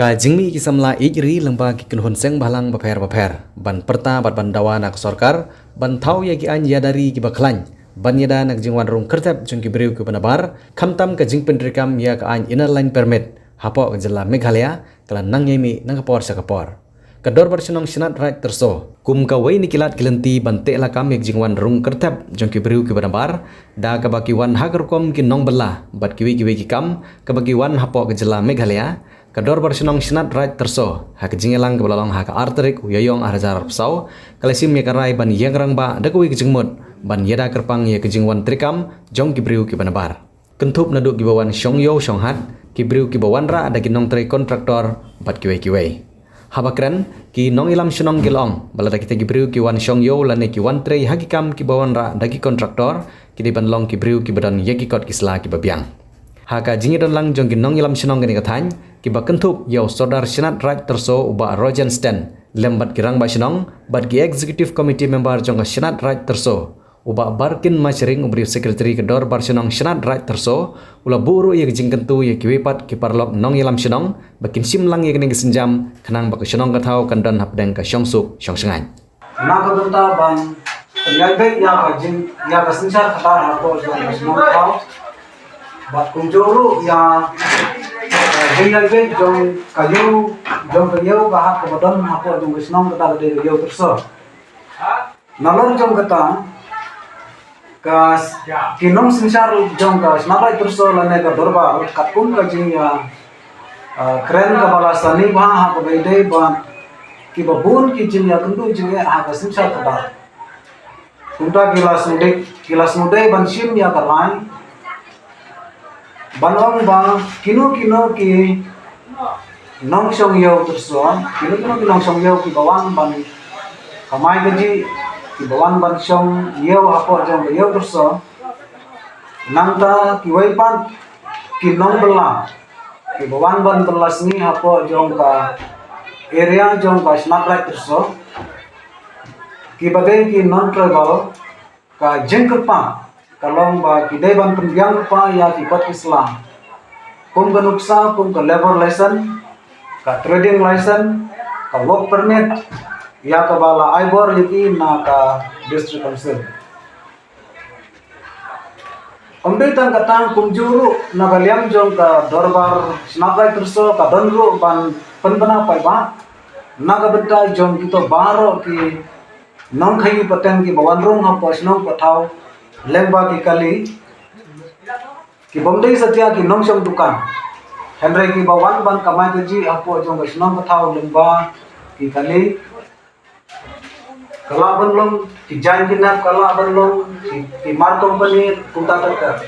Ka jingmi kisamla ijri lengba ki kilhun seng balang baper ban perta ban dawa nak sorkar ban thau ya ki an ya dari ki baklan ban yada nak jingwan rung kertap jung ki beriu ki banabar khamtam ka jing pendrikam ya ka an inner line permit hapo ka jela Meghalaya kala nang yemi nang kapor sa kapor kador barsinong sinat right terso kum ka wei ni kilat kilenti ban te la kam yak jingwan rung kertap jung ki beriu ki banabar da ka baki wan hagar kom ki nong bala bat ki ki kam ka baki wan hapo ka jela Meghalaya kador barsinong sinat right terso hak jingelang ke belalong hak arterik uyayong arjar psau kalesim ya karai ban yengrang ba dakui kejingmut ban yeda kerpang ya kejingwan trikam jong kibriu ki banabar kentup naduk gibawan shongyo shonghat kibriu ki bawan ra ada kinong tre kontraktor bat kiwei habakren ki nong ilam sinong gilong balada kita kibriu ki wan shongyo lane ki wan tre hakikam ki bawan ra dagi kontraktor ki di ban long kibriu ki badan yeki kot kisla ki babiang haka jingidon lang jong ginong ilam sinong gani katany kiba kentup yau sodar sinat right terso uba Rogen Sten lembat kirang ba sinong bat ki executive committee member jong sinat right terso uba barkin machering ubri secretary kedor bar sinong sinat right terso ula buru ye jingkentu ye kiwepat ki parlok nong ilam sinong bakin simlang ye gani senjam kenang bak sinong kathau kandon hapdeng ka syongsuk syongsengan na ka benta ban yalbe ya ka jing ya ka sinsar khatar hapo jong sinong thau bat kunjuru ya jing jong kayu bahak kemudian hapo jong sinong kata gede kayu terso nalon jong kata ka kinong sinsar jong ka snarai terso lane ka dorbar katkum ka jing ya kren ka bala sani bah ha ka bede ban ki babun ki jing ya kundu jing ya ha ka sinsar kata kunta kilas nude ban sim ya karai banong ba kino ki nong song yo terso kino ki nong song yo ki bawan ban kamai gaji ki bawan ban song yo hapo jong yo terso nangta ki wai pan ki nong bela ki bawan ban belas ni hapo jong ka area jong ka snaprai terso ki badai ki non tribal ka jengkepa kalong ba kidai ban pembiang pa ya ki kot Islam kum ka nuksa kum ka labor license ka trading license ka work permit ya ka bala aibor yaki na ka district council kombetan katang kumjuru na kaliam jong ka dorbar snapai terso ka donru ban penbana pai ba na ka benta jong kito baro ki nong khai pateng ki bawan rong ha posnong pathau lemba ki kali ki bomdei satya ki nongsom dukan henry ki bawan ban kamai ji apo jong basnong pathau lemba ki kali kala banlong ki jain kina kala banlong ki mar company kunta tak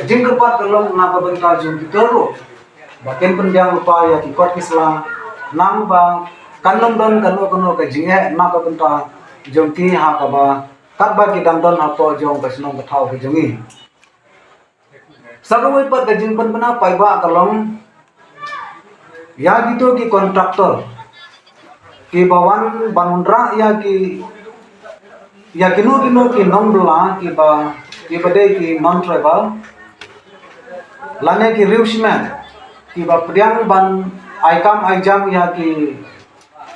jing kepat kalong na ka benta jong kitoro baken pendiang lupa ya ki kot kisla nang ba kanong don kano ka jinge na ka benta jong ki ha ka ba takba ki dangdon hapo jong basnong kathau ke jongi sagawai pat gajing penbana paiba kalong ya gitu ki kontraktor ki bawan banundra ya kino ki nombla ki bade ki non tribal lane ki riusman ki ba priang ban aikam aijam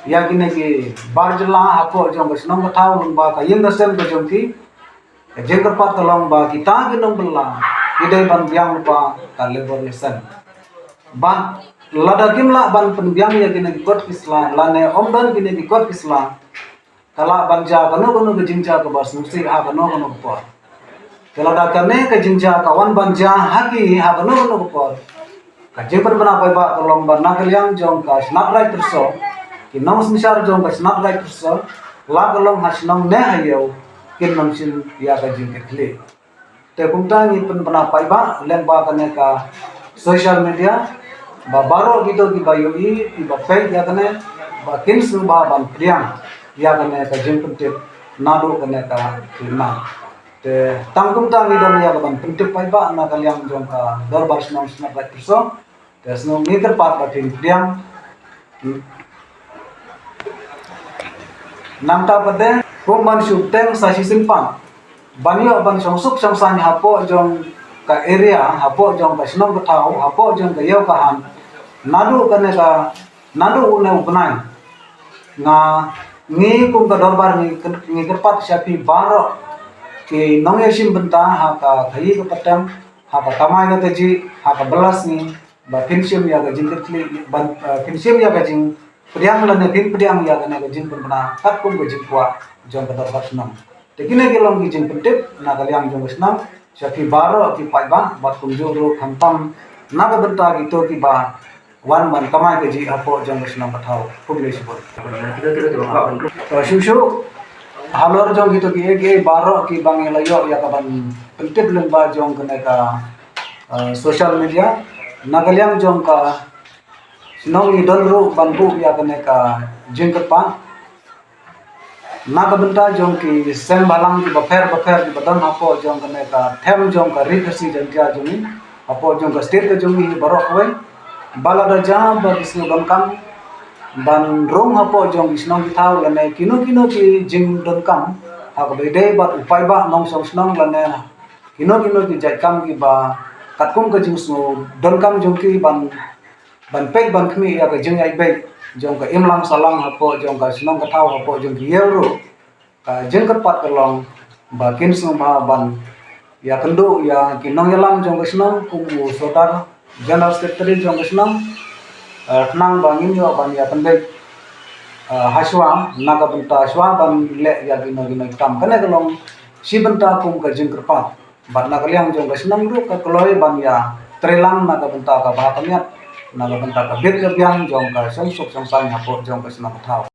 ya kini ki barjla hapo jong basnong kathau ba ka yeng dasem ke jong ki jengker pat kalong ba kita ginong bela kidai ban biang pa ka labor lesson ban lada kimla ban penbiang ya kini kot kisla lane omdan kini ki kot kisla kala banja kano ke jingja ke bas musi ha kano ko kala da kane ke jingja kawan banja haki ha kano ko ka jengper bana pai ba kalong ban nakaliang jong ka snaprai terso ki nong sinsar jong ka snaprai terso la kalong hasnong ne hayo kin nong sin ya ka jing kle te kumta ni pen bana pai ba lemba kane ka social media ba baro gitu ki bayoi ki ba pe ya kane ba kin su ba ban priang ya kane ka jing pente nado kane ka na te tangkum ta ni don ya ka ban pente pai ba na kaliang jong ka dorbar snong snaprai terso te snong meter pat ba tin priang namta pade kumban syuteng sa sisimpan banyo ban songsuk songsan hapo jong ka area hapo jong ka snong kathau hapo jong ka yo kahan nadu kane ka nadu une upnai nga ngi kum ka dorbar ngi kerpat sapi baro ki nong yesim benta ha ka khai ka patam ha ka kamai ka teji ha ka belas ni ba pinsim ya ga jingkli ban pinsim ya ga jing priang lane pin priang ya ga na ga jing puna kat kum ga jing kwa jong ka dorbar sunam tekine ke long ki jing pentip na ga liang jong sunam sapi baro ki pai ba bat kum jo ro khampam na ga benta gitu ki ba wan man kamai ke ji apo jong sunam pathau publish bol Shushu halor jong gitu ki baro ki bang layo ya kaban pentip lemba jong kena ka social media nagaliang jong ka sinong ni donru banbu ya kena ka jingkepa nagabenta jong ki sem balang ki bafer ki badan apo jong kena ka them jong ka rikasi jengkia jong apo jong ka state ka jong ni baro kowe balada jam ba disno donkam ban rong hapo jong isnong thau lane kino ki jing donkam ha ko bede ba upai ba nong song snong lane kino ki jaikam ki ba katkum ka jing so donkam jong ki ban pek ban khmi ya ka jing ai be jong ka imlang salang hapo jong ka snong ka thau hapo jong ki euro ka jing ka pat ka long ba kin so ma ban ya kendo ya kinong yalam jong ka snong ku sotar general secretary jong ka snong nang bangin yo ban ya pendek haswa naga benta haswa ban le ya gino kam kana galong si benta kum ka jing kerpat ban naga liang jong ka senang ru ka kloi ban ya trelang naga benta ka ba kamiat naga benta ka bet ka biang jong ka som sok som sang hapo jong ka senang thau